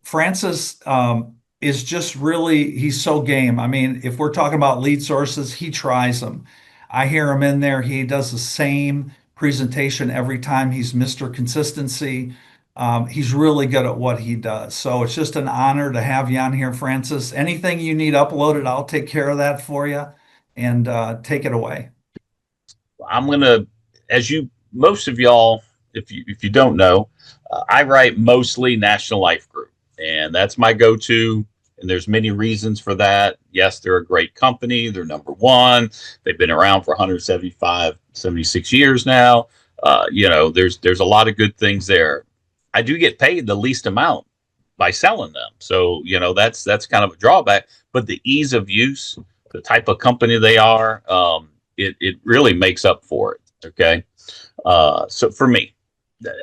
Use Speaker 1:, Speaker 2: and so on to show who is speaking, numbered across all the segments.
Speaker 1: Francis is just really, he's so game. I mean, if we're talking about lead sources, he tries them. I hear him in there. He does the same presentation every time. He's Mr. Consistency. He's really good at what he does. So it's just an honor to have you on here, Francis. Anything you need uploaded, I'll take care of that for you and take it away.
Speaker 2: I'm gonna, as you most of y'all, if you don't know, I write mostly National Life Group, and that's my go-to. And there's many reasons for that. Yes, they're a great company. They're number one. They've been around for 175, 76 years now. There's a lot of good things there. I do get paid the least amount by selling them, so that's kind of a drawback. But the ease of use, the type of company they are, it really makes up for it. Okay, so for me,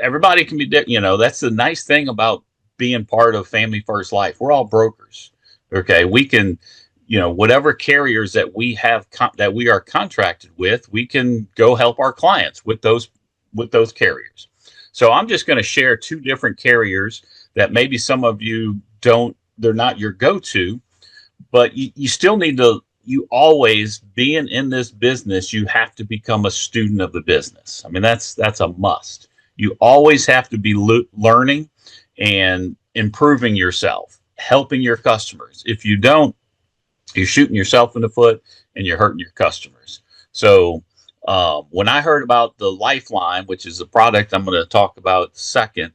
Speaker 2: everybody can be, that's the nice thing about being part of Family First Life. We're all brokers. Okay, we can, whatever carriers that we have that we are contracted with, we can go help our clients with those carriers. So I'm just going to share two different carriers that maybe some of you don't, they're not your go-to, but you still need to, you always, being in this business, you have to become a student of the business. I mean, that's a must. You always have to be learning and improving yourself, helping your customers. If you don't, you're shooting yourself in the foot and you're hurting your customers. So when I heard about the Lifeline, which is a product I'm going to talk about second,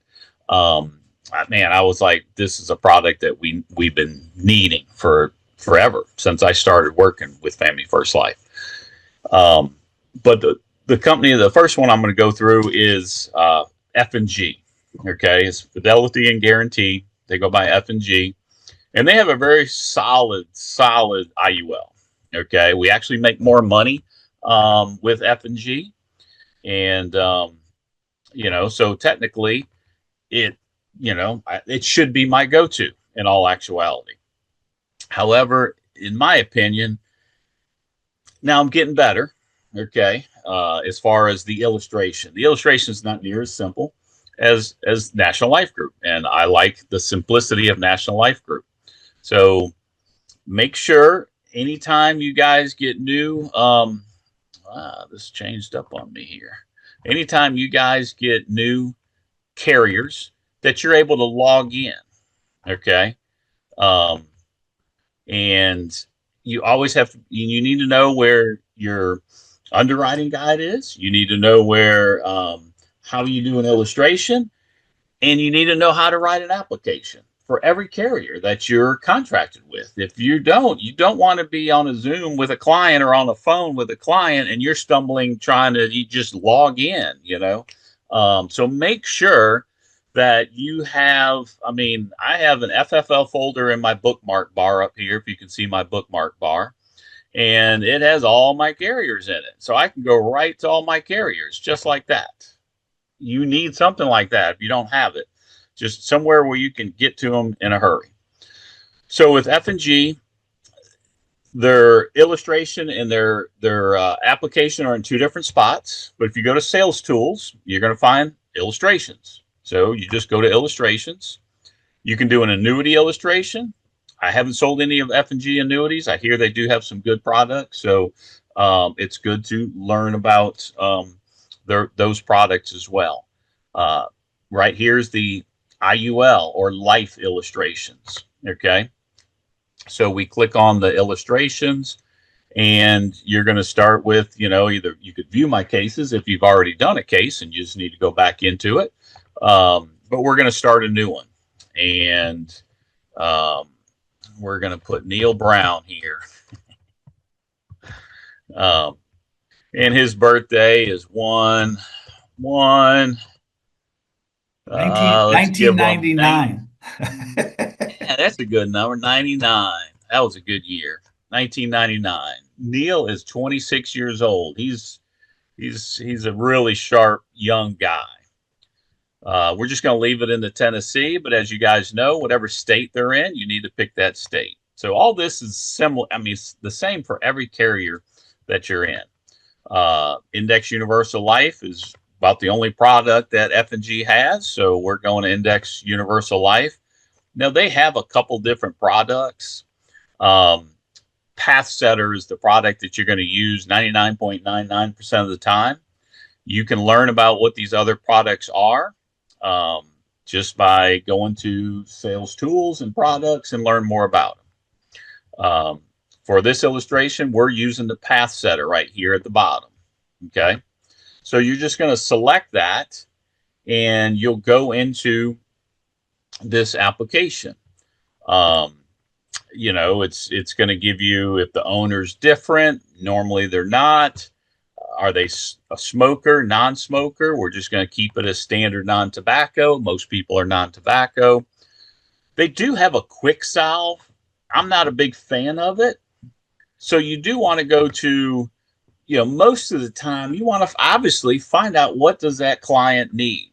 Speaker 2: I was like, this is a product that we've been needing for forever since I started working with Family First Life. But the company, the first one I'm going to go through is F&G. Okay, it's Fidelity and Guarantee. They go by F&G, and they have a very solid IUL. Okay, we actually make more money with F&G, and so technically, it should be my go-to in all actuality. However, in my opinion, now I'm getting better. Okay, as far as the illustration is not near as simple as National Life Group, and I like the simplicity of National Life Group. So make sure anytime you guys get new, this changed up on me here. Anytime you guys get new carriers, that you're able to log in. Okay, and you always have to, you need to know where your underwriting guide is. You need to know where how you do an illustration, and you need to know how to write an application for every carrier that you're contracted with. If you don't want to be on a Zoom with a client or on a phone with a client and you're stumbling trying to just log in, so make sure that you have, I have an FFL folder in my bookmark bar up here, if you can see my bookmark bar, and it has all my carriers in it. So I can go right to all my carriers just like that. You need something like that if you don't have it. Just somewhere where you can get to them in a hurry. So with F&G, their illustration and their application are in two different spots. But if you go to Sales Tools, you're going to find illustrations. So you just go to illustrations. You can do an annuity illustration. I haven't sold any of F&G annuities. I hear they do have some good products. So it's good to learn about those products as well. Right here's the IUL, or life illustrations. Okay, so we click on the illustrations, and you're going to start with, either you could view my cases if you've already done a case and you just need to go back into it, but we're going to start a new one, and we're going to put Neal Brown here. And his birthday is
Speaker 1: 1999.
Speaker 2: Yeah, that's a good number. 99. That was a good year. 1999. Neal is 26 years old. He's a really sharp young guy. We're just going to leave it in the Tennessee, but as you guys know, whatever state they're in, you need to pick that state. So all this is similar. It's the same for every carrier that you're in. Index Universal Life is about the only product that F&G has, so we're going to Index Universal Life. Now they have a couple different products. Um, Path Setter is the product that you're going to use 99.99% of the time. You can learn about what these other products are um, just by going to sales tools and products and learn more about them. For this illustration, we're using the Path Setter right here at the bottom. Okay. So you're just going to select that and you'll go into this application. You know, it's going to give you if the owner's different. Normally they're not. Are they a smoker, non-smoker? We're just going to keep it as standard non-tobacco. Most people are non-tobacco. They do have a quick solve. I'm not a big fan of it. So you do want to go to, you know, most of the time you want to obviously find out what does that client need.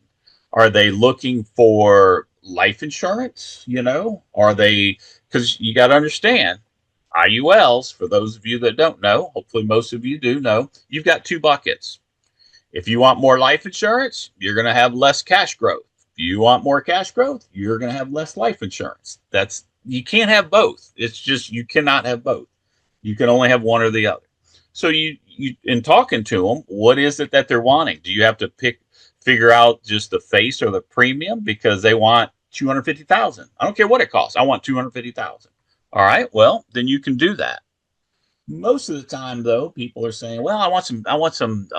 Speaker 2: Are they looking for life insurance? You know, are they, because you got to understand IULs, for those of you that don't know, hopefully most of you do know, you've got two buckets. If you want more life insurance, you're going to have less cash growth. If you want more cash growth, you're going to have less life insurance. You can't have both. It's just, you cannot have both. You can only have one or the other. So you in talking to them, what is it that they're wanting? Do you have to figure out just the face or the premium because they want 250,000? I don't care what it costs. I want 250,000. All right. Well, then you can do that. Most of the time, though, people are saying, "Well, I want some,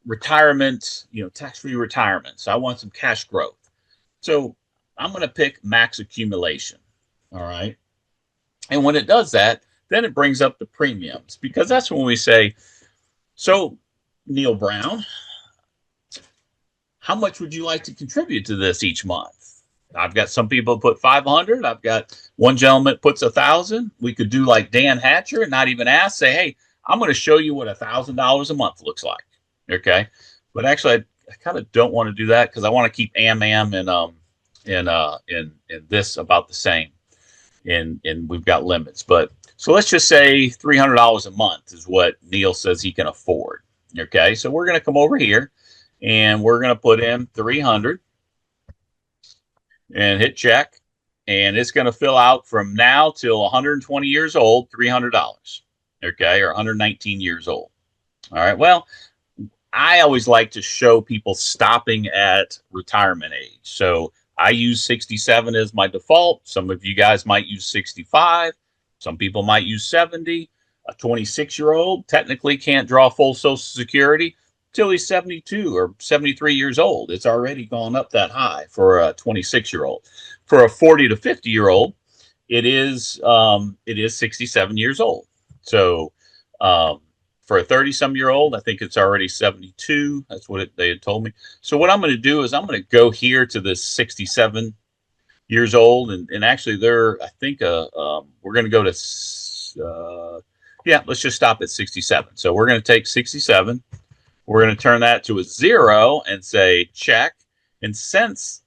Speaker 2: retirement, tax-free retirement. So I want some cash growth." So I'm going to pick max accumulation. All right. And when it does that, then it brings up the premiums because that's when we say, "So, Neal Brown, how much would you like to contribute to this each month?" I've got some people put 500. I've got one gentleman puts 1,000. We could do like Dan Hatcher and not even ask, say, "Hey, I'm going to show you what $1,000 a month looks like." Okay. But actually, I kind of don't want to do that because I want to keep Am Am and this about the same. And we've got limits. But so let's just say $300 a month is what Neal says he can afford. Okay. So we're going to come over here and we're going to put in 300 and hit check. And it's going to fill out from now till 120 years old, $300. Okay. Or 119 years old. All right. Well, I always like to show people stopping at retirement age. So I use 67 as my default. Some of you guys might use 65. Some people might use 70. A 26-year-old technically can't draw full Social Security till he's 72 or 73 years old. It's already gone up that high for a 26-year-old. For a 40 to 50-year-old, it is 67 years old. So for a 30-some-year-old, I think it's already 72. That's what they had told me. So what I'm going to do is I'm going to go here to this 67 years old. And actually, we're going to go to, let's just stop at 67. So we're going to take 67. We're going to turn that to a 0 and say check. And since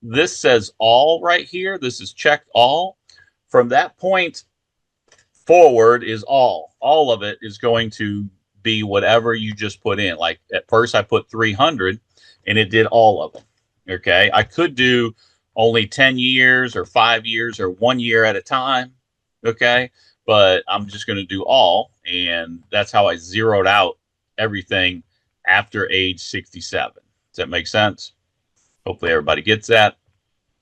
Speaker 2: this says all right here, this is checked all. From that point forward is all of it is going to be whatever you just put in. Like at first I put 300 and it did all of them. Okay. I could do only 10 years or 5 years or 1 year at a time. Okay. But I'm just going to do all. And that's how I zeroed out everything after age 67. Does that make sense? Hopefully everybody gets that.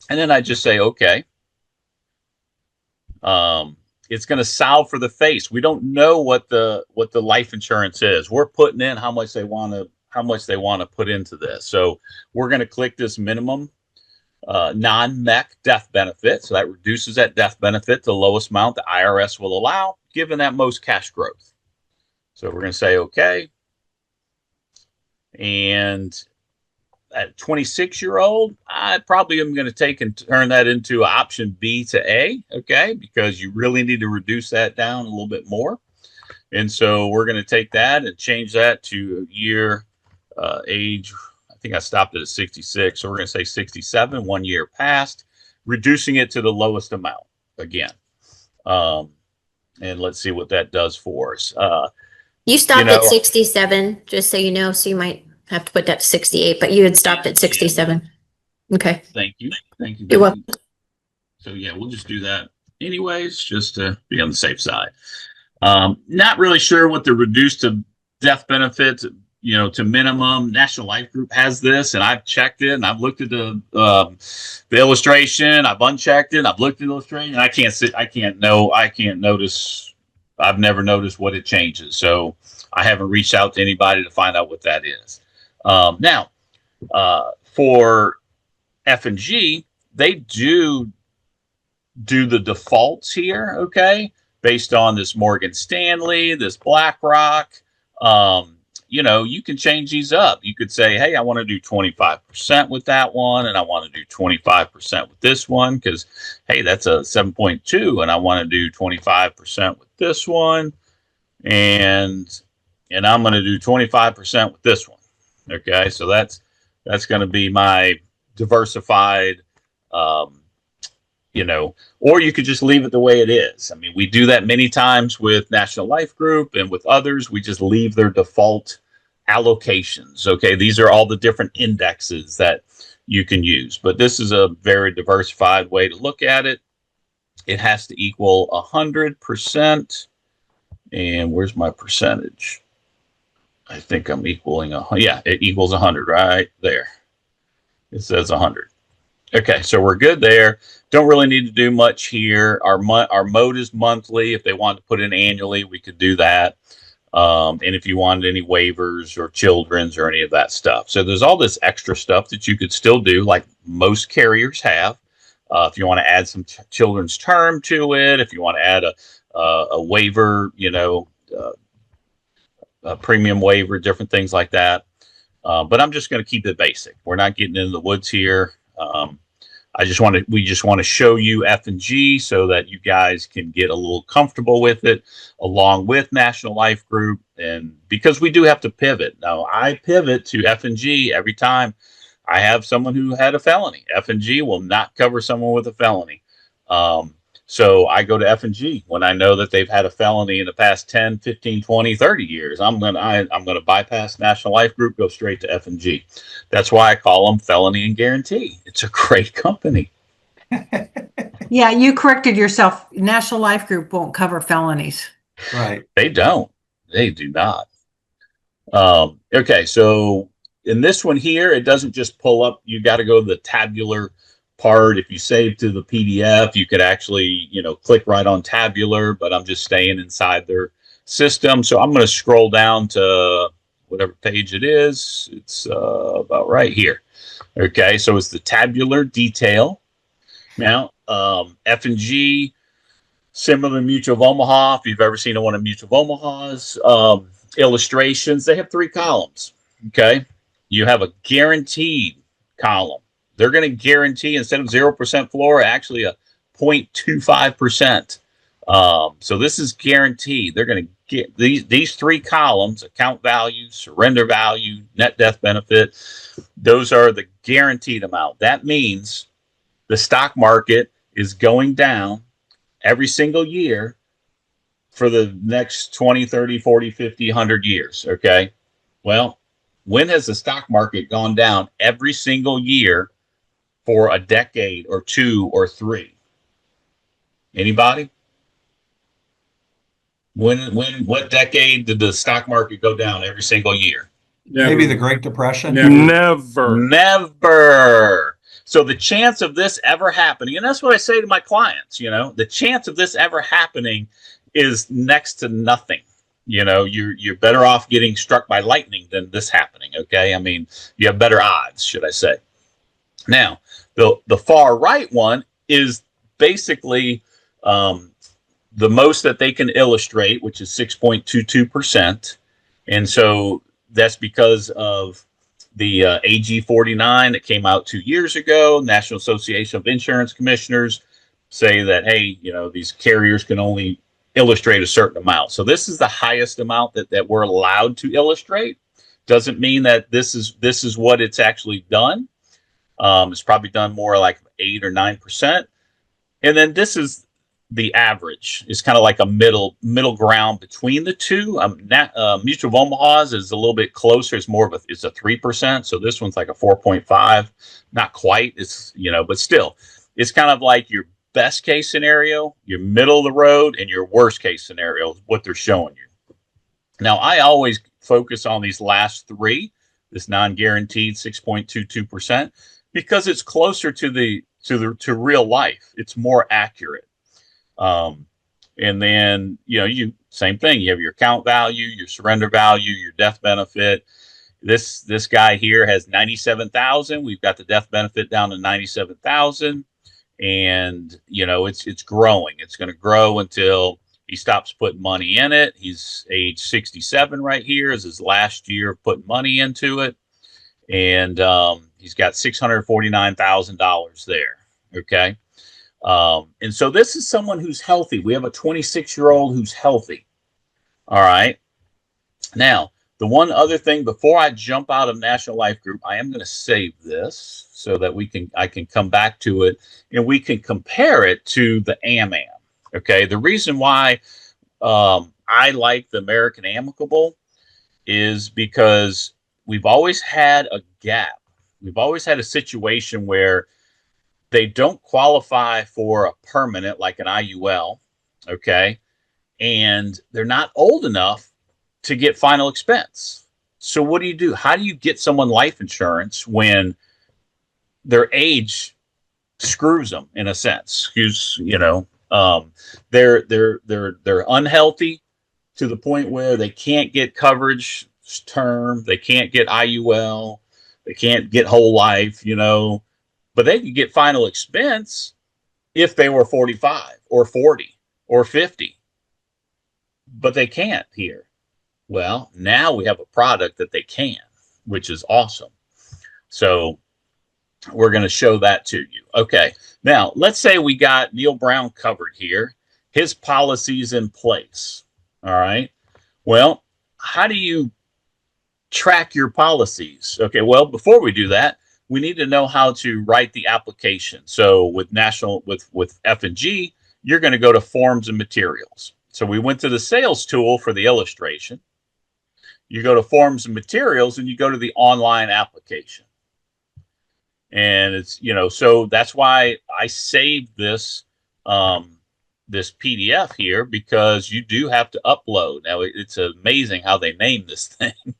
Speaker 2: And then I just say, okay. It's going to solve for the face. We don't know what the life insurance is. We're putting in how much they want to put into this. So we're going to click this minimum non-MEC death benefit. So that reduces that death benefit to the lowest amount the IRS will allow, given that most cash growth. So we're going to say okay. And at 26-year-old, I probably am going to take and turn that into option B to A, okay, because you really need to reduce that down a little bit more. And so we're going to take that and change that to year age. I think I stopped it at 66. So we're going to say 67, 1 year past, reducing it to the lowest amount again. And let's see what that does for us.
Speaker 3: You stopped at 67, just so you know, so you might have to put that to 68, but you had stopped at 67. Okay.
Speaker 2: Thank you. Thank you.
Speaker 3: You're welcome.
Speaker 2: So yeah, we'll just do that anyways, just to be on the safe side. Not really sure what the reduced to death benefit, to minimum. National Life Group has this, and I've checked it, and I've looked at the illustration. I've unchecked it. I've looked at the illustration. And I can't notice. I've never noticed what it changes, so I haven't reached out to anybody to find out what that is. Now, for F&G, they do the defaults here, okay, based on this Morgan Stanley, this BlackRock. You can change these up. You could say, hey, I want to do 25% with that one, and I want to do 25% with this one because, hey, that's a 7.2, and I want to do 25% with this one, and I'm going to do 25% with this one. Okay, so that's going to be my diversified. Or you could just leave it the way it is. I mean, we do that many times with National Life Group and with others. We just leave their default allocations. Okay, these are all the different indexes that you can use. But this is a very diversified way to look at it. It has to equal 100%. And where's my percentage? I think I'm equaling it equals 100 right there. It says 100. Okay, so we're good there. Don't really need to do much here. Our mode is monthly. If they want to put in annually, we could do that. And if you wanted any waivers or children's or any of that stuff. So there's all this extra stuff that you could still do, like most carriers have. If you want to add some children's term to it, if you want to add a waiver, a premium waiver, different things like that. But I'm just going to keep it basic. We're not getting into the woods here. We just want to show you F&G so that you guys can get a little comfortable with it along with National Life Group. And because we do have to pivot. Now I pivot to F&G every time I have someone who had a felony. F&G will not cover someone with a felony. So I go to F&G when I know that they've had a felony in the past 10, 15, 20, 30 years. I'm going to bypass National Life Group, go straight to F&G. That's why I call them Felony and Guarantee. It's a great company.
Speaker 4: Yeah, you corrected yourself. National Life Group won't cover felonies.
Speaker 1: Right.
Speaker 2: They don't. They do not. Okay, so in this one here, it doesn't just pull up. You got to go to the tabular part. If you save to the PDF, you could actually, click right on tabular, but I'm just staying inside their system. So I'm going to scroll down to whatever page it is. It's about right here. Okay, so it's the tabular detail. Now, F&G, similar to Mutual of Omaha, if you've ever seen one of Mutual of Omaha's illustrations, they have 3 columns. Okay, you have a guaranteed column. They're going to guarantee, instead of 0% floor, actually a 0.25%. So this is guaranteed. They're going to get these 3 columns: account value, surrender value, net death benefit. Those are the guaranteed amount. That means the stock market is going down every single year for the next 20, 30, 40, 50, 100 years. Okay. Well, when has the stock market gone down every single year for a decade or 2 or 3? Anybody? What decade did the stock market go down every single year?
Speaker 1: Never. Maybe the Great Depression?
Speaker 2: Never. So the chance of this ever happening, and that's what I say to my clients, the chance of this ever happening is next to nothing. You're better off getting struck by lightning than this happening. Okay. I mean, you have better odds, should I say. Now, the far right one is basically the most that they can illustrate, which is 6.22%. And so that's because of the AG 49 that came out 2 years ago. National Association of Insurance Commissioners say that, hey, these carriers can only illustrate a certain amount. So this is the highest amount that we're allowed to illustrate. Doesn't mean that this is what it's actually done. It's probably done more like 8 or 9%. And then this is the average. It's kind of like a middle ground between the two. Mutual of Omaha's is a little bit closer. It's more of it's a 3%. So this one's like a 4.5. Not quite. It's, but still, it's kind of like your best case scenario, your middle of the road, and your worst case scenario is what they're showing you. Now, I always focus on these last three, this non-guaranteed 6.22%, because it's closer to real life. It's more accurate. And then, you same thing. You have your account value, your surrender value, your death benefit. This guy here has 97,000. We've got the death benefit down to 97,000. And, it's growing. It's going to grow until he stops putting money in it. He's age 67 right here, is his last year of putting money into it. And he's got $649,000 there. Okay. And so this is someone who's healthy. We have a 26-year-old who's healthy. All right. Now, the one other thing before I jump out of National Life Group, I am going to save this so that I can come back to it and we can compare it to the Am Am. Okay. The reason why I like the American Amicable is because we've always had a gap. We've always had a situation where they don't qualify for a permanent like an IUL, okay? And they're not old enough to get final expense. So what do you do? How do you get someone life insurance when their age screws them in a sense? They're unhealthy to the point where they can't get coverage term, they can't get IUL, they can't get whole life, but they could get final expense if they were 45 or 40 or 50, but they can't here. Well, now we have a product that they can, which is awesome. So we're going to show that to you. Okay. Now let's say we got Neal Brown covered here. His policy's in place. All right. Well, how do you track your policies? Okay. Well, before we do that, we need to know how to write the application. So with F&G, you're going to go to forms and materials. So we went to the sales tool for the illustration. You go to forms and materials and you go to the online application. And it's, so that's why I saved this, this PDF here, because you do have to upload. Now it's amazing how they name this thing,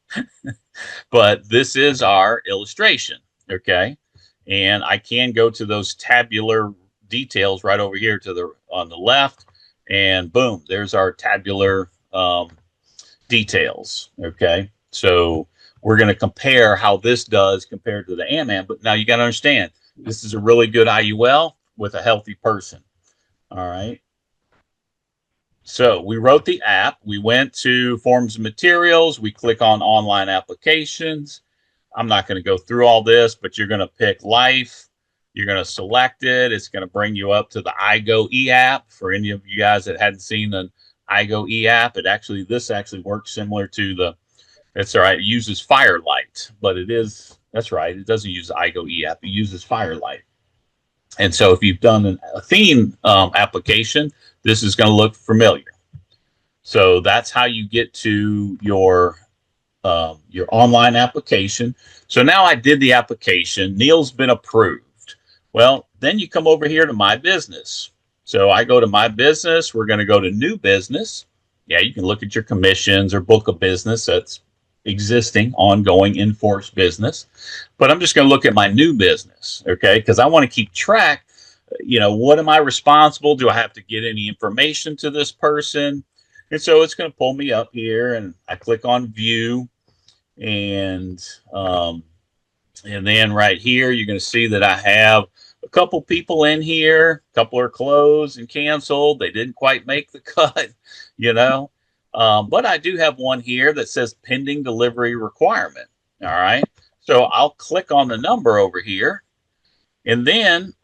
Speaker 2: but this is our illustration. Okay. And I can go to those tabular details right over here on the left, and boom, there's our tabular details. Okay. So we're going to compare how this does compared to the Am Am. But now you got to understand, this is a really good IUL with a healthy person. All right. So we wrote the app. We went to forms and materials. We click on online applications. I'm not going to go through all this, but you're going to pick life. You're going to select it. It's going to bring you up to the iGo app. For any of you guys that hadn't seen an iGo app, this actually works similar to that's all right. It uses Firelight, but that's right. It doesn't use the iGo app. It uses Firelight. And so if you've done a theme application, this is going to look familiar. So that's how you get to your online application. So now I did the application. Neal's been approved. Well, then you come over here to My Business. So I go to My Business. We're going to go to New Business. Yeah, you can look at your commissions or book of business that's existing, ongoing, in-force business. But I'm just going to look at my new business, okay? Because I want to keep track, what am I responsible? Do I have to get any information to this person? And so it's going to pull me up here, and I click on View, and then right here, you're going to see that I have a couple people in here. A couple are closed and canceled. They didn't quite make the cut, but I do have one here that says pending delivery requirement. All right. So I'll click on the number over here, and then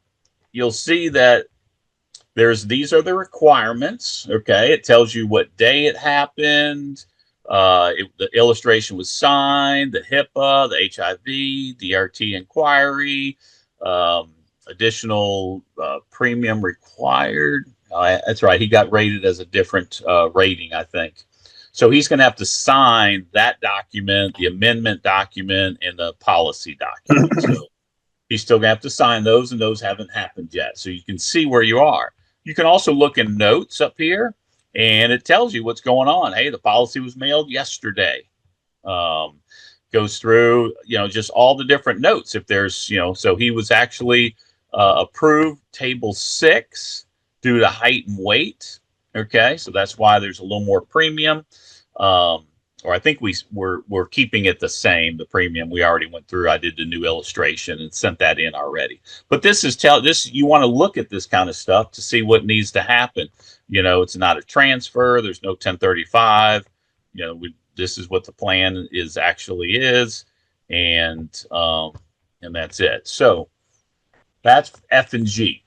Speaker 2: you'll see that these are the requirements. Okay. It tells you what day it happened. The illustration was signed, the HIPAA, the HIV, DRT inquiry, additional premium required. That's right. He got rated as a different rating, I think. So he's going to have to sign that document, the amendment document, and the policy document. So he's still going to have to sign those, and those haven't happened yet. So you can see where you are. You can also look in notes up here, and it tells you what's going on. Hey, the policy was mailed yesterday. Goes through, just all the different notes. If there's, so he was actually approved table 6 due to height and weight. Okay, so that's why there's a little more premium. Or I think we're keeping it the same. The premium we already went through. I did the new illustration and sent that in already. But this you want to look at this kind of stuff to see what needs to happen. It's not a transfer. There's no 1035. This is what the plan actually is, and that's it. So that's F&G.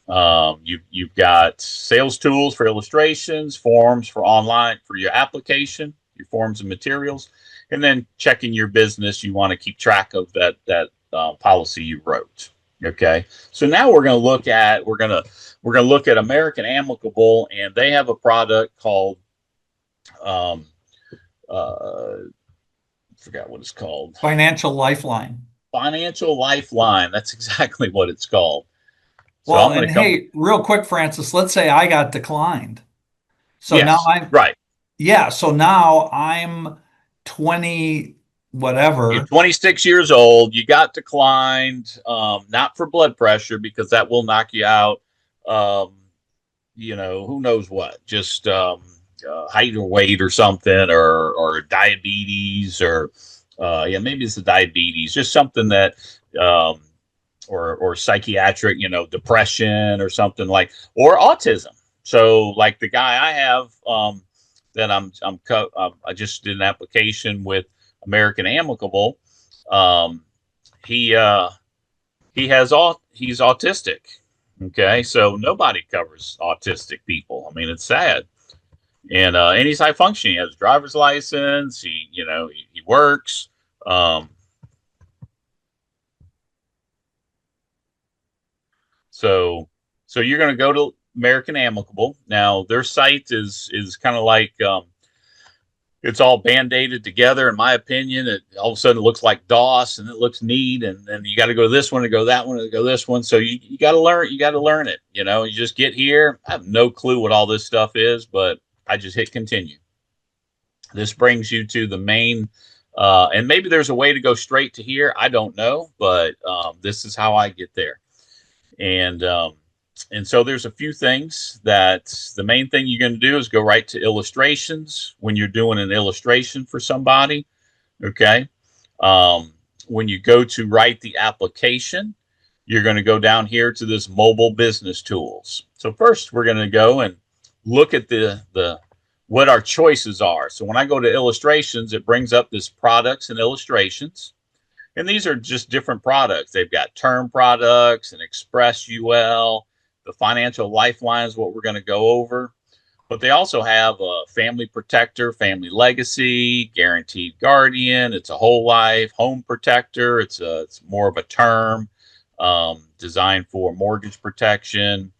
Speaker 2: You've got sales tools for illustrations, forms for online for your application, your forms and materials, and then checking your business. You want to keep track of that policy you wrote. Okay. So now we're going to look at American Amicable, and they have a product called forgot what it's called.
Speaker 1: Financial Lifeline.
Speaker 2: Financial Lifeline. That's exactly what it's called. So
Speaker 1: well, and hey, real quick, Francis, let's say I got declined. So
Speaker 2: yes,
Speaker 1: now I'm
Speaker 2: right.
Speaker 1: Yeah. So now I'm 20, whatever.
Speaker 2: You're 26 years old. You got declined, not for blood pressure, because that will knock you out. Who knows what, just height or weight or something, or diabetes, or maybe it's the diabetes, just something that or psychiatric, depression or something or autism. So like the guy I have that I just did an application with American Amicable. He's autistic. Okay, so nobody covers autistic people. I mean, it's sad. And he's high functioning. He has a driver's license. He works. So you're going to go to American Amicable. Now their site is kind of like it's all band-aided together. In my opinion, all of a sudden it looks like DOS, and it looks neat. And then you got to go to this one to go that one to go this one. So you got to learn. You got to learn it. You just get here. I have no clue what all this stuff is, but I just hit continue. This brings you to the main, and maybe there's a way to go straight to here. I don't know, but this is how I get there. And so there's a few things that the main thing you're going to do is go right to illustrations when you're doing an illustration for somebody. Okay. When you go to write the application, you're going to go down here to this mobile business tools. So first we're going to go and look at what our choices are. So when I go to illustrations, it brings up this products and illustrations. And these are just different products. They've got term products and express UL. The financial lifeline is what we're going to go over. But they also have a family protector, family legacy, guaranteed guardian. It's a whole life home protector. It's more of a term designed for mortgage protection.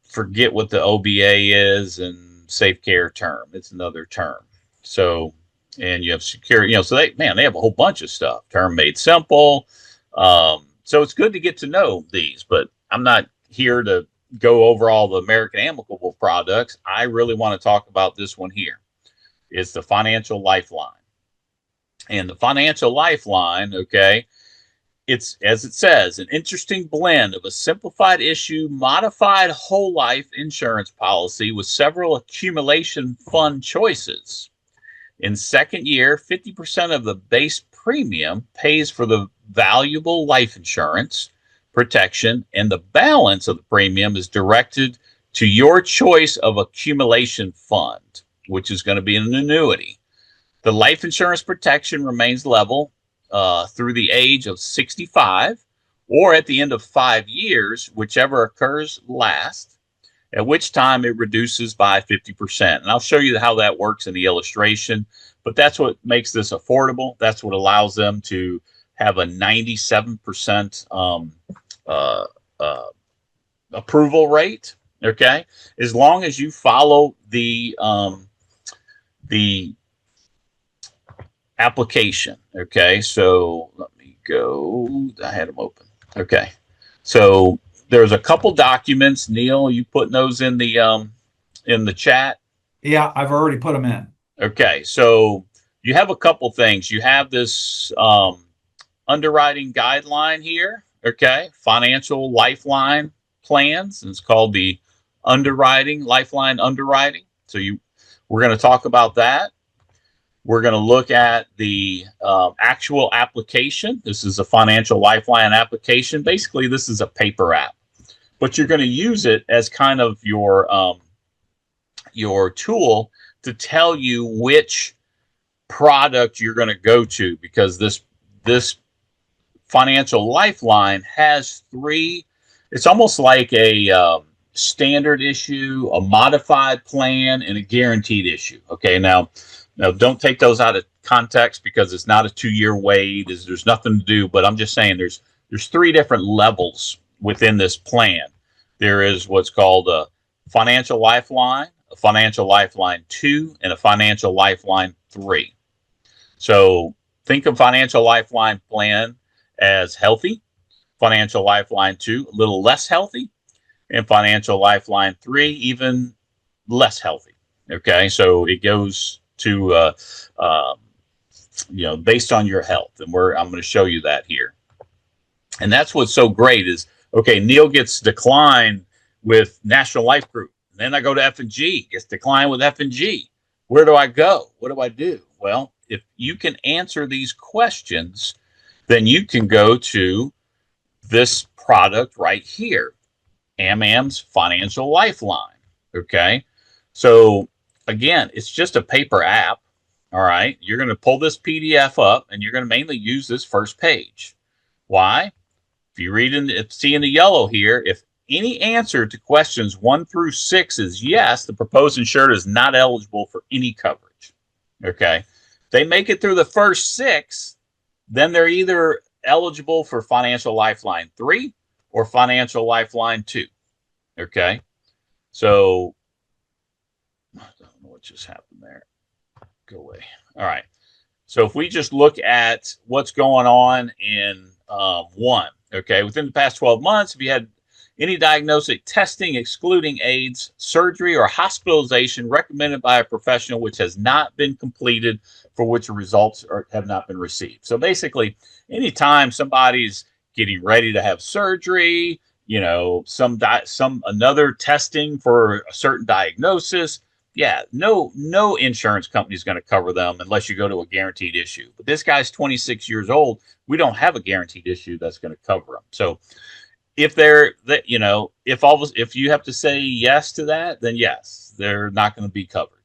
Speaker 2: Forget what the OBA is, and safe care term. It's another term. So, and you have security, so they have a whole bunch of stuff. Term made simple. So it's good to get to know these, but I'm not here to go over all the American Amicable products. I really want to talk about this one here. It's the Financial Lifeline. And the Financial Lifeline, okay, it's, as it says, an interesting blend of a simplified issue, modified whole life insurance policy with several accumulation fund choices. In second year, 50% of the base premium pays for the valuable life insurance protection, and the balance of the premium is directed to your choice of accumulation fund, which is going to be an annuity. The life insurance protection remains level through the age of 65 or at the end of 5 years, whichever occurs last, at which time it reduces by 50%. And I'll show you how that works in the illustration, but that's what makes this affordable. That's what allows them to have a 97% approval rate. Okay, as long as you follow the application. Okay, so let me go. I had them open. Okay, so there's a couple documents. Neal, you putting those in the chat?
Speaker 1: Yeah, I've already put them in.
Speaker 2: Okay, so you have a couple things. You have this underwriting guideline here. Okay, financial lifeline plans. And it's called the underwriting lifeline underwriting. So we're going to talk about that. We're going to look at the actual application. This is a financial lifeline application. Basically, this is a paper app, but you're going to use it as kind of your tool to tell you which product you're going to go to, because this financial lifeline has three. It's almost like a standard issue, a modified plan, and a guaranteed issue. Okay, now don't take those out of context, because it's not a 2-year wait. There's nothing to do, but I'm just saying there's 3 different levels within this plan. There is what's called a financial lifeline, a financial lifeline 2, and a financial lifeline 3. So think of financial lifeline plan as healthy, financial lifeline 2 a little less healthy, and financial lifeline 3 even less healthy. Okay, so it goes to based on your health, and I'm going to show you that here. And that's what's so great is, okay, Neal gets declined with National Life Group, and then I go to F&G, gets declined with F&G. Where do I go? What do I do? Well, if you can answer these questions, then you can go to this product right here, Am Am's Financial Lifeline. Okay, so again, it's just a paper app. All right, you're going to pull this PDF up, and you're going to mainly use this first page. Why? If you see in the yellow here, if any answer to questions 1 through 6 is yes, the proposed insured is not eligible for any coverage. Okay, if they make it through the first 6, then they're either eligible for Financial Lifeline 3 or Financial Lifeline 2. Okay, so I don't know what just happened there. Go away. All right. So if we just look at what's going on in 1, okay, within the past 12 months, if you had any diagnostic testing excluding AIDS, surgery, or hospitalization recommended by a professional which has not been completed, for which results have not been received. So basically, anytime somebody's getting ready to have surgery, another testing for a certain diagnosis, yeah, no insurance company is going to cover them unless you go to a guaranteed issue. But this guy's 26 years old. We don't have a guaranteed issue that's going to cover him. So if you have to say yes to that, then yes, they're not going to be covered.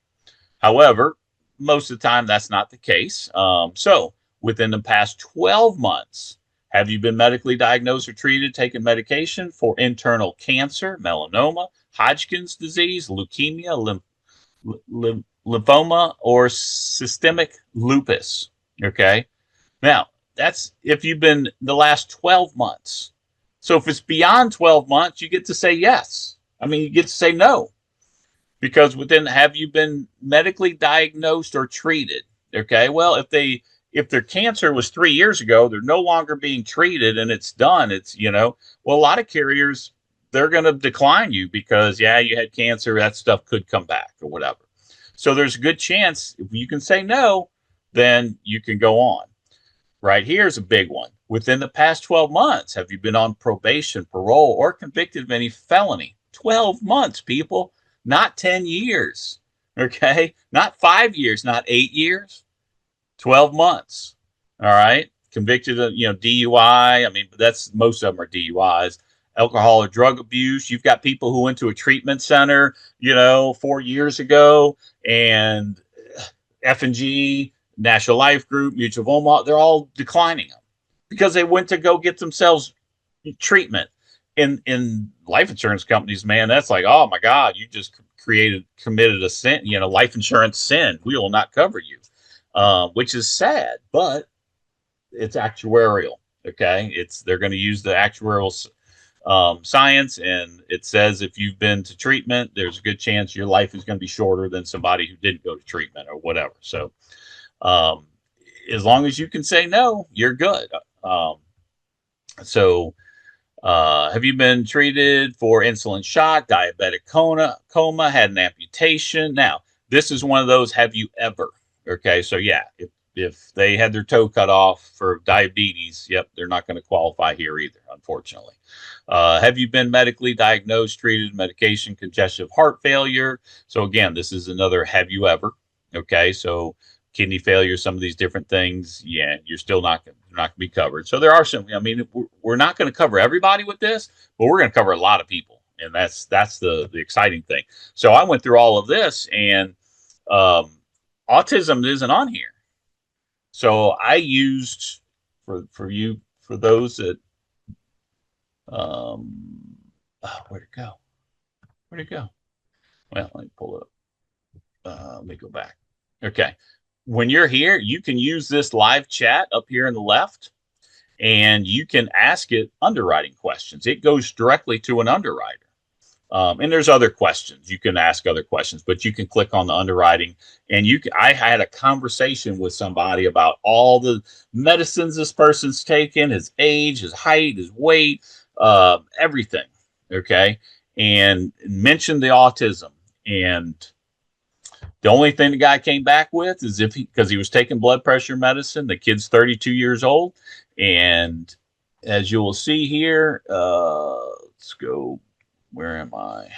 Speaker 2: However, most of the time that's not the case. So within the past 12 months, have you been medically diagnosed or treated, taken medication for internal cancer, melanoma, Hodgkin's disease, leukemia, lymphoma, or systemic lupus? Okay. Now, that's if you've been the last 12 months. So if it's beyond 12 months, you get to say yes. I mean, you get to say no. Because have you been medically diagnosed or treated? Okay. Well, if their cancer was 3 years ago, they're no longer being treated and it's done. Well, a lot of carriers, they're going to decline you because, yeah, you had cancer, that stuff could come back or whatever. So there's a good chance if you can say no, then you can go on. Right here's a big one. Within the past 12 months, have you been on probation, parole, or convicted of any felony? 12 months, people, not 10 years. Okay, not 5 years, not 8 years, 12 months. All right, convicted of DUI. I mean, most of them are DUIs. Alcohol or drug abuse. You've got people who went to a treatment center, 4 years ago, and F&G, National Life Group, Mutual of Omaha, they're all declining them because they went to go get themselves treatment. In life insurance companies, man, that's like, oh my God, you just committed a sin, life insurance sin. We will not cover you, which is sad, but it's actuarial. Okay, they're going to use the actuarial science, and it says if you've been to treatment, there's a good chance your life is going to be shorter than somebody who didn't go to treatment or whatever. So um, as long as you can say no, you're good. Um, so have you been treated for insulin shock, diabetic coma, had an amputation? Now, this is one of those, have you ever? Okay, so yeah, if they had their toe cut off for diabetes, yep, they're not going to qualify here either, unfortunately. Have you been medically diagnosed, treated, medication, congestive heart failure? So again, this is another have you ever? Okay, so kidney failure, some of these different things, yeah, you're still not going to be covered. So there are some. I mean, we're not going to cover everybody with this, but we're going to cover a lot of people, and that's the exciting thing. So I went through all of this, and autism isn't on here. So I used for those that where'd it go? Where'd it go? Well, let me pull it up. Let me go back. Okay. When you're here, you can use this live chat up here in the left, and you can ask it underwriting questions. It goes directly to an underwriter. And there's other questions. You can ask other questions, but you can click on the underwriting, and I had a conversation with somebody about all the medicines this person's taken, his age, his height, his weight, everything. Okay. And mentioned the autism, and the only thing the guy came back with is because he was taking blood pressure medicine. The kid's 32 years old. And as you will see here, let's go. Where am I?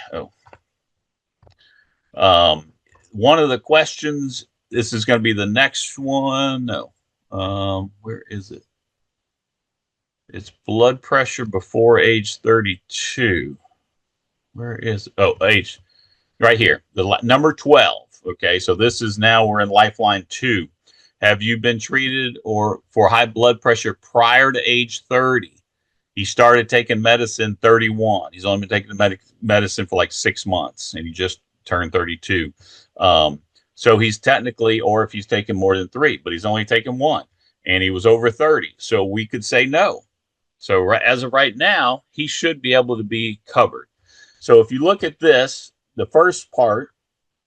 Speaker 2: One of the questions, this is going to be the next one. No. Where is it? It's blood pressure before age 32. Where is it? Oh, age. Right here. The number 12. Okay, so this is now we're in Lifeline 2. Have you been treated or for high blood pressure prior to age 30? He started taking medicine 31. He's only been taking the medicine for like 6 months, and he just turned 32. So he's technically, or if he's taken more than 3, but he's only taken 1, and he was over 30. So we could say no. So as of right now, he should be able to be covered. So if you look at this, the first part,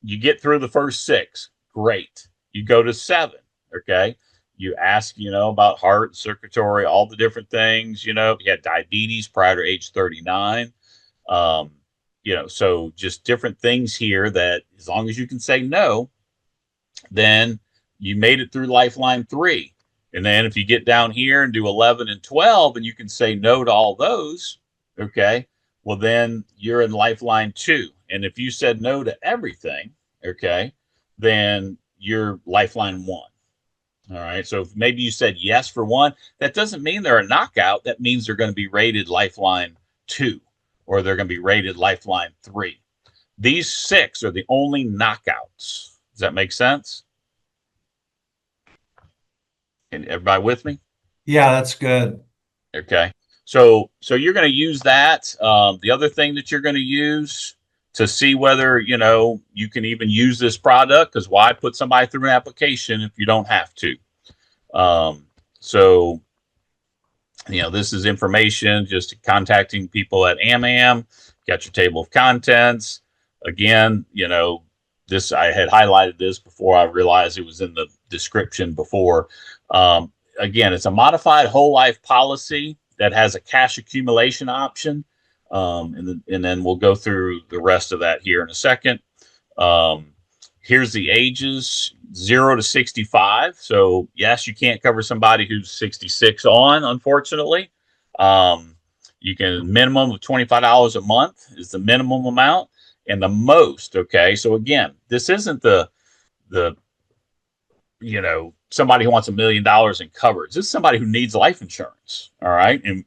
Speaker 2: you get through the first 6, great. You go to 7, okay? You ask, about heart, circulatory, all the different things, you had diabetes prior to age 39. So just different things here that as long as you can say no, then you made it through Lifeline 3. And then if you get down here and do 11 and 12 and you can say no to all those, okay, well, then you're in Lifeline 2. And if you said no to everything, okay, then you're Lifeline 1. All right. So if maybe you said yes for 1, that doesn't mean they're a knockout. That means they're going to be rated Lifeline 2, or they're going to be rated Lifeline 3. These 6 are the only knockouts. Does that make sense? And everybody with me?
Speaker 1: Yeah, that's good.
Speaker 2: Okay. So you're going to use that. The other thing that you're going to use to see whether, you can even use this product, because why put somebody through an application if you don't have to? This is information, just contacting people at Am Am, got your table of contents. Again, this, I had highlighted this before I realized it was in the description before. Again, it's a modified whole life policy that has a cash accumulation option. And then we'll go through the rest of that here in a second. Here's the ages 0 to 65. So yes, you can't cover somebody who's 66 on, unfortunately. You can minimum of $25 a month is the minimum amount, and the most. Okay. So again, this isn't the somebody who wants $1 million in coverage. This is somebody who needs life insurance. All right. And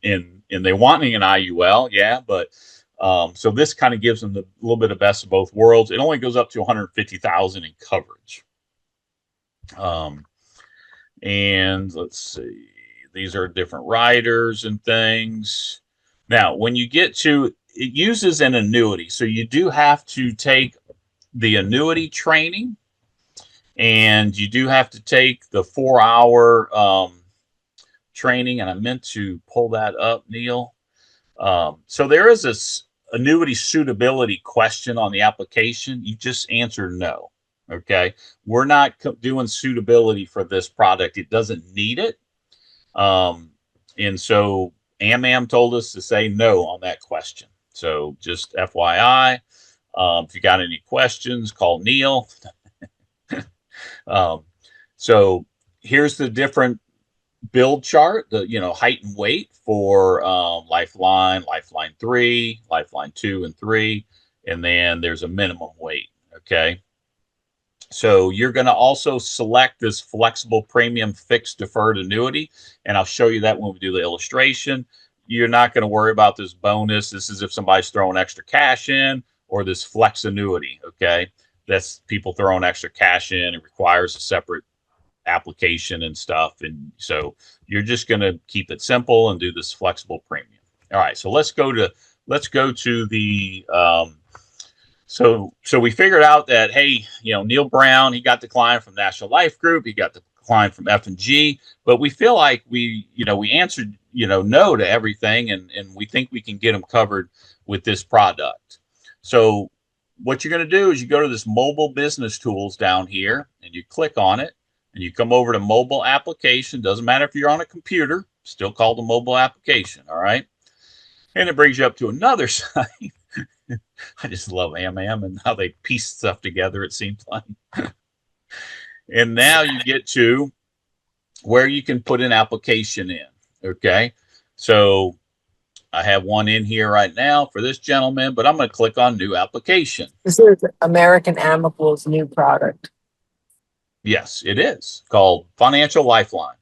Speaker 2: they wanting an IUL. Yeah. But, so this kind of gives them a little bit of best of both worlds. It only goes up to 150,000 in coverage. And let's see, these are different riders and things. Now, when you get to, it uses an annuity. So you do have to take the annuity training, and you do have to take the 4-hour training. And I meant to pull that up, Neal. So there is this annuity suitability question on the application. You just answer no. Okay. We're not doing suitability for this product. It doesn't need it. And so Am told us to say no on that question. So just FYI, if you got any questions, call Neal. So here's the different build chart, the height and weight for Lifeline, Lifeline 3, Lifeline 2 and 3, and then there's a minimum weight. Okay. So you're going to also select this flexible premium fixed deferred annuity, and I'll show you that when we do the illustration. You're not going to worry about this bonus. This is if somebody's throwing extra cash in, or this flex annuity. Okay. That's people throwing extra cash in. It requires a separate application and stuff. And so you're just going to keep it simple and do this flexible premium. All right. So let's go to the, so we figured out that, hey, Neal Brown, he got the client from National Life Group. He got the client from F&G, but we feel like we answered, no to everything. And we think we can get them covered with this product. So what you're going to do is you go to this mobile business tools down here and you click on it and you come over to mobile application. Doesn't matter if you're on a computer, still called a mobile application. All right. And it brings you up to another site. I just love Am Am and how they piece stuff together, it seems like. And now you get to where you can put an application in. Okay. So I have one in here right now for this gentleman, but I'm going to click on new application.
Speaker 5: This is American Amical's new product.
Speaker 2: Yes, it is called Financial Lifeline.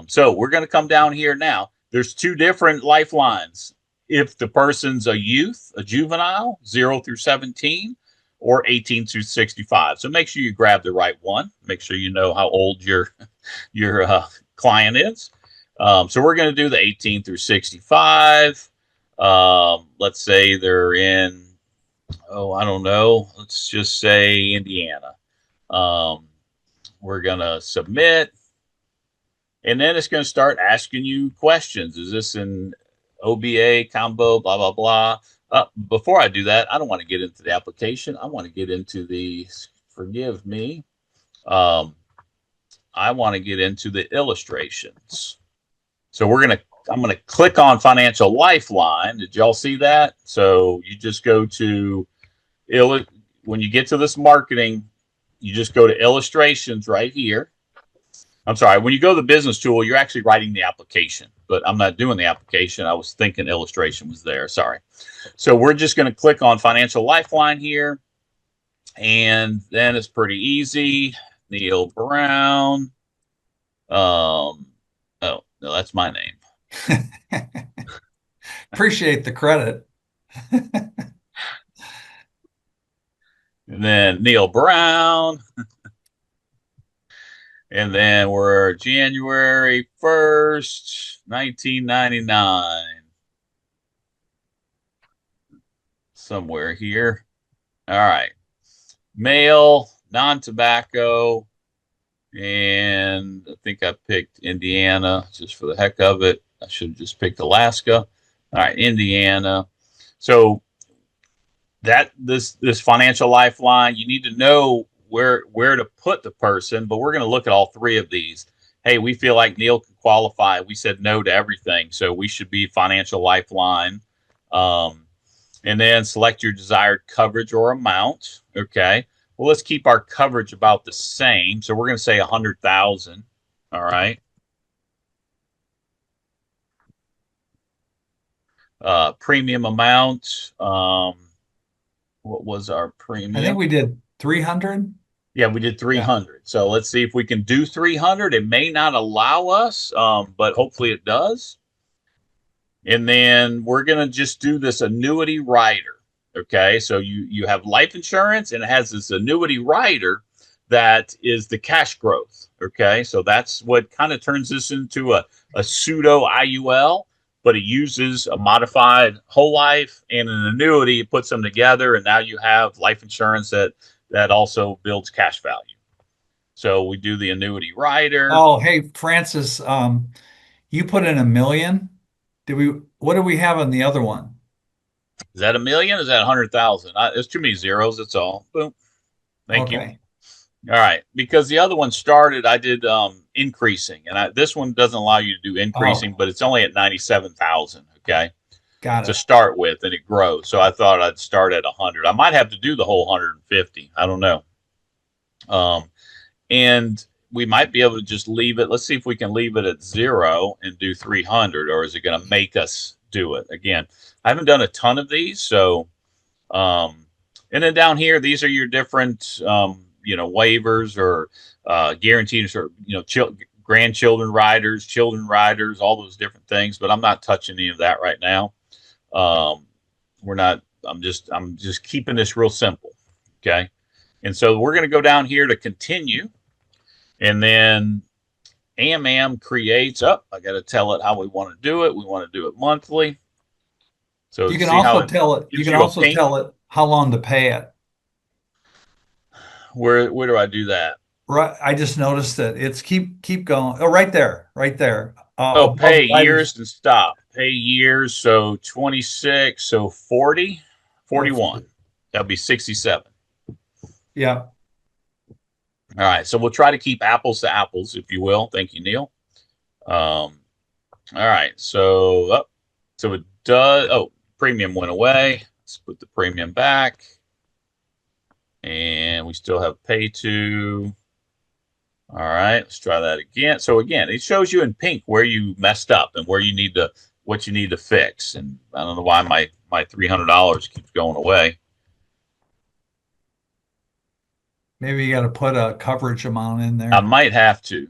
Speaker 2: So we're going to come down here now. There's two different lifelines. If the person's a youth, a juvenile, 0 through 17, or 18 through 65. So make sure you grab the right one. Make sure you know how old your client is. So we're going to do the 18 through 65. Let's say they're in, I don't know. Let's just say Indiana. We're going to submit. And then it's going to start asking you questions. Is this an OBA combo, blah, blah, blah. Before I do that, I don't want to get into the application. I want to get into the, forgive me. I want to get into the illustrations. So I'm going to click on Financial Lifeline. Did y'all see that? So you just go to, when you get to this marketing, you just go to illustrations right here. I'm sorry, when you go to the business tool, you're actually writing the application, but I'm not doing the application. I was thinking illustration was there. Sorry. So we're just going to click on Financial Lifeline here. And then it's pretty easy. Neal Brown. Oh, no, that's my name.
Speaker 1: Appreciate the credit.
Speaker 2: And then Neal Brown. And then we're January 1st, 1999. Somewhere here. All right. Male, non-tobacco. And I think I picked Indiana just for the heck of it. I should have just picked Alaska. All right, Indiana. So this Financial Lifeline, you need to know where to put the person, but we're going to look at all three of these. Hey, we feel like Neal can qualify. We said no to everything, so we should be Financial Lifeline. And then select your desired coverage or amount. Okay. Well, let's keep our coverage about the same. So we're going to say 100,000. All right. Premium amount. What was our premium?
Speaker 1: I think we did 300.
Speaker 2: Yeah, we did 300. Yeah. So let's see if we can do 300. It may not allow us, but hopefully it does. And then we're going to just do this annuity rider. Okay, so you have life insurance and it has this annuity rider that is the cash growth. Okay, so that's what kind of turns this into a pseudo IUL, but it uses a modified whole life and an annuity. It puts them together, and now you have life insurance that also builds cash value. So we do the annuity rider.
Speaker 1: Oh, hey, Francis, you put in $1 million. What do we have on the other one?
Speaker 2: Is that a million? Is that 100,000? There's too many zeros. That's all. Boom. Thank you.
Speaker 1: Okay.
Speaker 2: All right. Because the other one started, I did increasing, and this one doesn't allow you to do increasing,
Speaker 1: Oh,
Speaker 2: but it's only at 97,000. Okay.
Speaker 1: got
Speaker 2: To
Speaker 1: it.
Speaker 2: start with, and it grows. So I thought I'd start at 100. I might have to do the whole 150. I don't know. And we might be able to just leave it. Let's see if we can leave it at 0 and do 300, or is it going to make us do it again? I haven't done a ton of these, so and then down here, these are your different waivers or guarantees, or grandchildren riders, children riders, all those different things. But I'm not touching any of that right now. We're not. I'm just keeping this real simple. Okay. And so we're going to go down here to continue. And then Am creates up. I got to tell it how we want to do it. We want to do it monthly. So
Speaker 1: You can
Speaker 2: see how
Speaker 1: also
Speaker 2: it
Speaker 1: tell it. You
Speaker 2: gives
Speaker 1: can
Speaker 2: you a
Speaker 1: also
Speaker 2: pink.
Speaker 1: tell it how long to pay it.
Speaker 2: Where do I do that?
Speaker 1: Right. I just noticed that it's keep going. Oh, right there, right there.
Speaker 2: Oh,
Speaker 1: Above
Speaker 2: pay
Speaker 1: riders
Speaker 2: years and stop. Pay years. So 26. So 40, 41. That'll be 67.
Speaker 1: Yeah.
Speaker 2: All right. So we'll try to keep apples to apples, if you will. Thank you, Neal. All right. So it does. Oh, premium went away. Let's put the premium back. And we still have pay to. All right, let's try that again. So again, it shows you in pink where you messed up and where you need to, what you need to fix. And I don't know why my $300 keeps going away.
Speaker 1: Maybe you got to put a coverage amount in there.
Speaker 2: I might have to.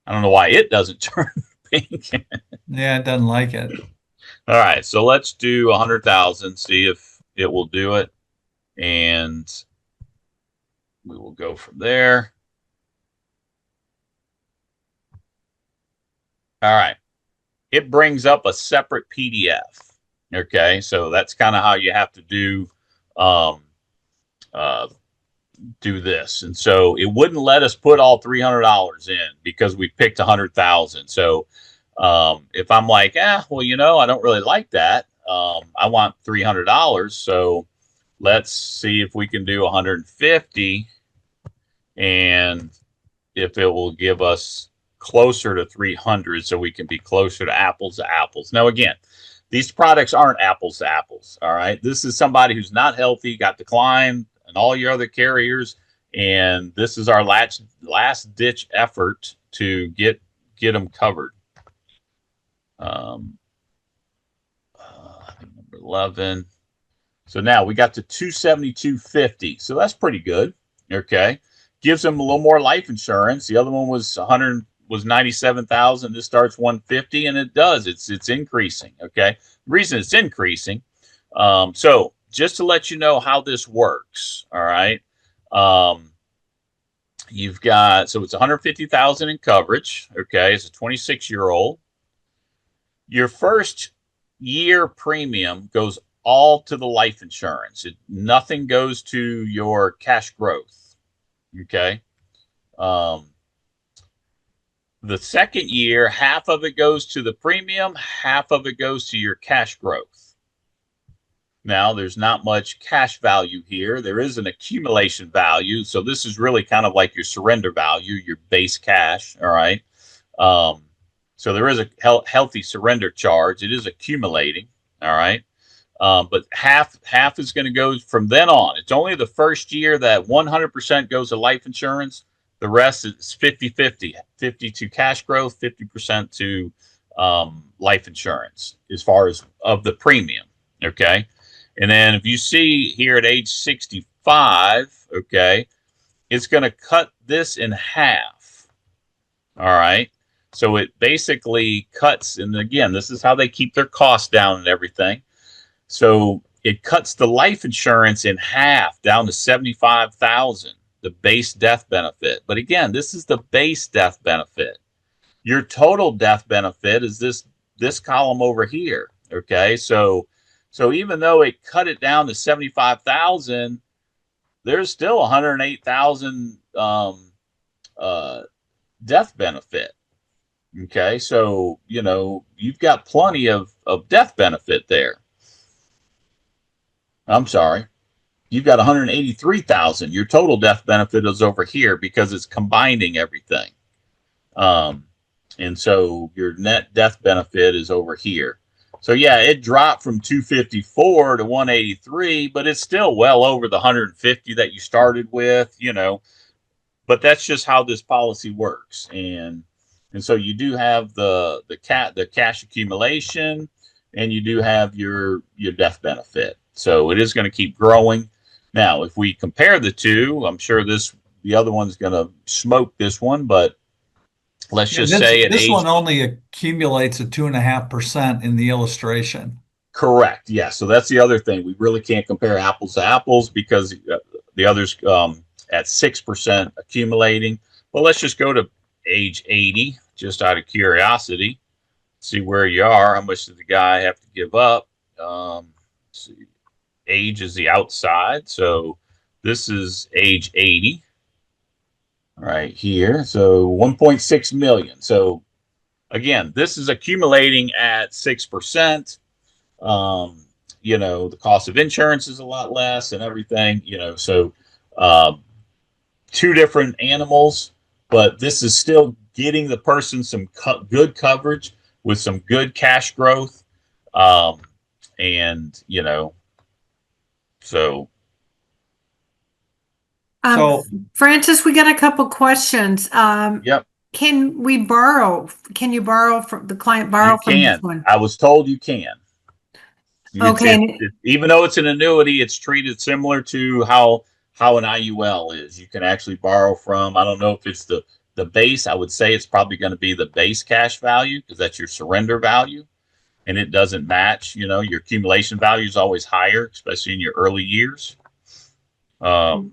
Speaker 2: I don't know why it doesn't turn pink.
Speaker 1: Yeah, it doesn't like it.
Speaker 2: All right, so let's do 100,000. See if it will do it, and we will go from there. All right. It brings up a separate PDF. Okay. So that's kind of how you have to do this. And so it wouldn't let us put all $300 in because we picked 100,000. So if I'm like, well, I don't really like that. I want $300. So let's see if we can do 150, and if it will give us closer to 300, so we can be closer to apples. Now, again, these products aren't apples to apples. All right. This is somebody who's not healthy, got declined, and all your other carriers. And this is our last ditch effort to get them covered. Number 11. So now we got to 272.50. So that's pretty good. Okay. Gives them a little more life insurance. The other one was 97,000. This starts 150, and it does. It's increasing. Okay. The reason it's increasing. So just to let you know how this works. All right. You've got, so it's 150,000 in coverage. Okay. It's a 26-year-old. Your first year premium goes all to the life insurance. Nothing goes to your cash growth. Okay. The second year, half of it goes to the premium, half of it goes to your cash growth. Now, there's not much cash value here. There is an accumulation value. So this is really kind of like your surrender value, your base cash. All right. So there is a healthy surrender charge. It is accumulating. All right. But half is going to go from then on. It's only the first year that 100% goes to life insurance. The rest is 50-50, 50 to cash growth, 50% to life insurance as far as of the premium. Okay. And then if you see here at age 65, okay, it's going to cut this in half. All right. So it basically cuts. And again, this is how they keep their costs down and everything. So it cuts the life insurance in half down to 75,000, the base death benefit. But again, this is the base death benefit. Your total death benefit is this column over here. Okay. So even though it cut it down to 75,000, there's still 108,000 death benefit. Okay, so you've got plenty of death benefit there. I'm sorry, you've got 183,000. Your total death benefit is over here because it's combining everything. And so your net death benefit is over here. So yeah, it dropped from 254 to 183, but it's still well over the 150 that you started with, but that's just how this policy works. And so you do have the cash accumulation, and you do have your death benefit. So it is going to keep growing. Now, if we compare the two, I'm sure the other one's going to smoke this one, but let's just say
Speaker 1: this one only accumulates at 2.5% in the illustration.
Speaker 2: Correct. Yeah. So that's the other thing. We really can't compare apples to apples because the others at 6% accumulating. Well, let's just go to age 80, just out of curiosity. See where you are. How much does the guy have to give up? Let's see. Age is the outside. So this is age 80 right here. So 1.6 million. So again, this is accumulating at 6%. The cost of insurance is a lot less and everything, so two different animals, but this is still getting the person some good coverage with some good cash growth. And, so.
Speaker 4: Francis, we got a couple questions.
Speaker 2: Yep.
Speaker 4: Can you borrow from the client from this one?
Speaker 2: I was told you can.
Speaker 4: Okay.
Speaker 2: Even though it's an annuity, it's treated similar to how an IUL is. You can actually borrow from, I don't know if it's the base. I would say it's probably going to be the base cash value because that's your surrender value. And it doesn't match, your accumulation value is always higher, especially in your early years.
Speaker 4: So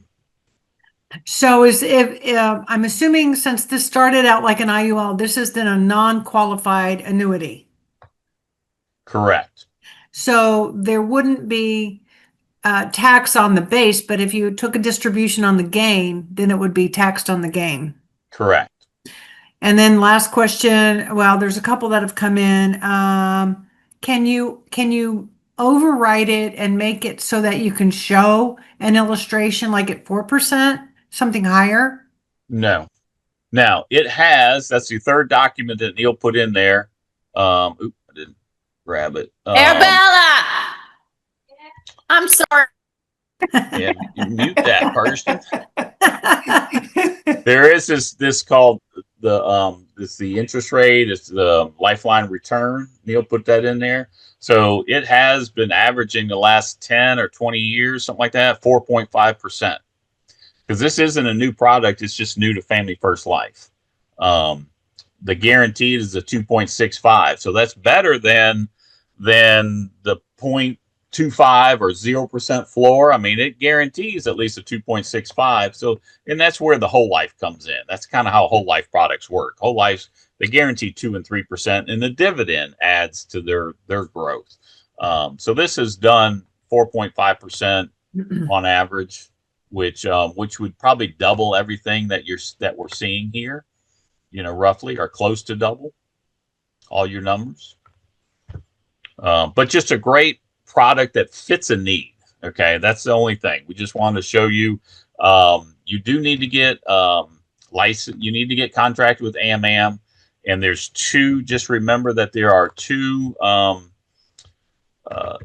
Speaker 4: I'm assuming since this started out like an IUL, this is then a non-qualified annuity.
Speaker 2: Correct.
Speaker 4: So there wouldn't be tax on the base, but if you took a distribution on the gain, then it would be taxed on the gain.
Speaker 2: Correct.
Speaker 4: And then last question. Well, there's a couple that have come in. Can you overwrite it and make it so that you can show an illustration like at 4%, something higher?
Speaker 2: No. Now that's the third document that Neal put in there. I didn't grab it.
Speaker 3: Arabella! I'm sorry.
Speaker 2: Yeah, you mute that person. There is this called it's the interest rate. It's the lifeline return. Neal put that in there. So it has been averaging the last 10 or 20 years, something like that, 4.5%. Because this isn't a new product. It's just new to Family First Life. The guaranteed is a 2.65. So that's better than the 0.25 or 0% floor. I mean, it guarantees at least a 2.65. So, and that's where the whole life comes in. That's kind of how whole life products work. Whole life, they guarantee 2 and 3%, and the dividend adds to their growth. So this has done 4.5% on average, which would probably double everything that we're seeing here, roughly, or close to double all your numbers. But just a great product that fits a need. Okay, that's the only thing. We just wanted to show you. You do need to get license. You need to get contracted with Am Am, and there's two. Just remember that there are two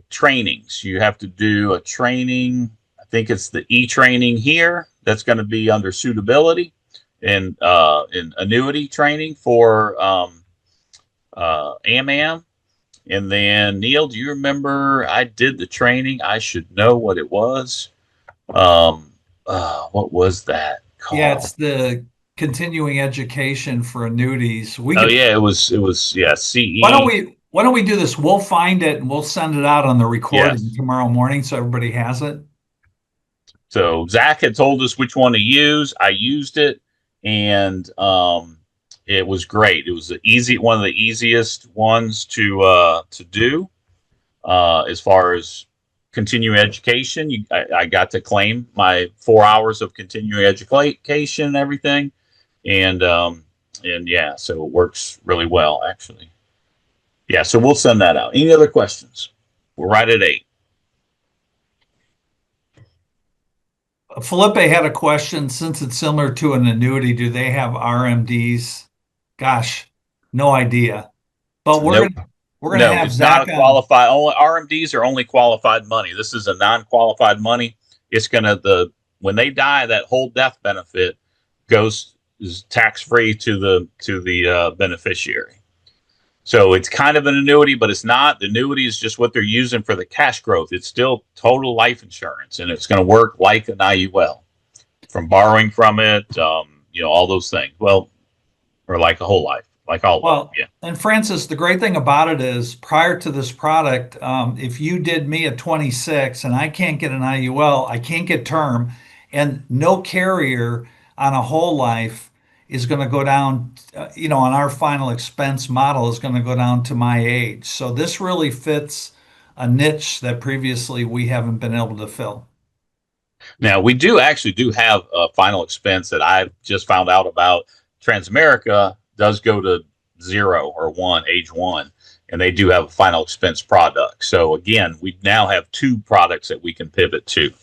Speaker 2: trainings. You have to do a training. I think it's the e-training here. That's going to be under suitability, and in annuity training for Am Am. And then, Neal, do you remember I did the training? I should know what it was. What was that called?
Speaker 1: Yeah, it's the continuing education for annuities.
Speaker 2: It was CE.
Speaker 1: Why don't we do this? We'll find it and we'll send it out on the recording tomorrow morning so everybody has it.
Speaker 2: So Zach had told us which one to use. I used it, and it was great. It was one of the easiest ones to do as far as continuing education. I got to claim my 4 hours of continuing education and everything. And And yeah, so it works really well, actually. Yeah, so we'll send that out. Any other questions? We're right at 8.
Speaker 1: Felipe had a question. Since it's similar to an annuity, do they have RMDs? Gosh, no idea. But
Speaker 2: Nope.
Speaker 1: we're gonna
Speaker 2: No,
Speaker 1: have
Speaker 2: it's not
Speaker 1: Zach
Speaker 2: a
Speaker 1: on.
Speaker 2: qualified. Only RMDs are only qualified money. This is a non-qualified money. It's gonna when they die, that whole death benefit is tax-free to the beneficiary. So it's kind of an annuity, but it's not. The annuity is just what they're using for the cash growth. It's still total life insurance, and it's going to work like an IUL, from borrowing from it, all those things. Well, or like a whole life, like all
Speaker 1: Well,
Speaker 2: of them. Yeah.
Speaker 1: and Francis, the great thing about it is prior to this product, if you did me at 26 and I can't get an IUL, I can't get term, and no carrier on a whole life is going to go down, on our final expense model is going to go down to my age. So this really fits a niche that previously we haven't been able to fill.
Speaker 2: Now we do have a final expense that I just found out about. Transamerica does go to 0 or 1, age 1, and they do have a final expense product. So again, we now have 2 products that we can pivot to.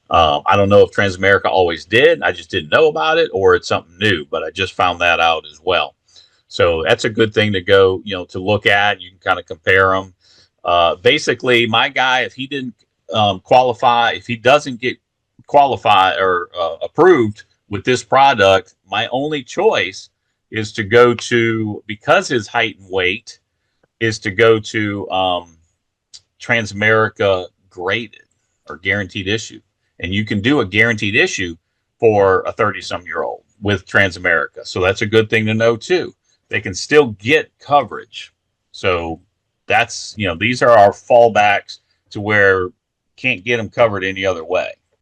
Speaker 2: I don't know if Transamerica always did. I just didn't know about it, or it's something new, but I just found that out as well. So that's a good thing to go, to look at. You can kind of compare them. Basically, my guy, if he didn't qualify, if he doesn't get qualified or approved with this product, my only choice is to go to, because his height and weight, is to go to Transamerica graded or guaranteed issue. And you can do a guaranteed issue for a 30-some-year-old with Transamerica. So that's a good thing to know too. They can still get coverage. So that's, these are our fallbacks to where can't get them covered any other way.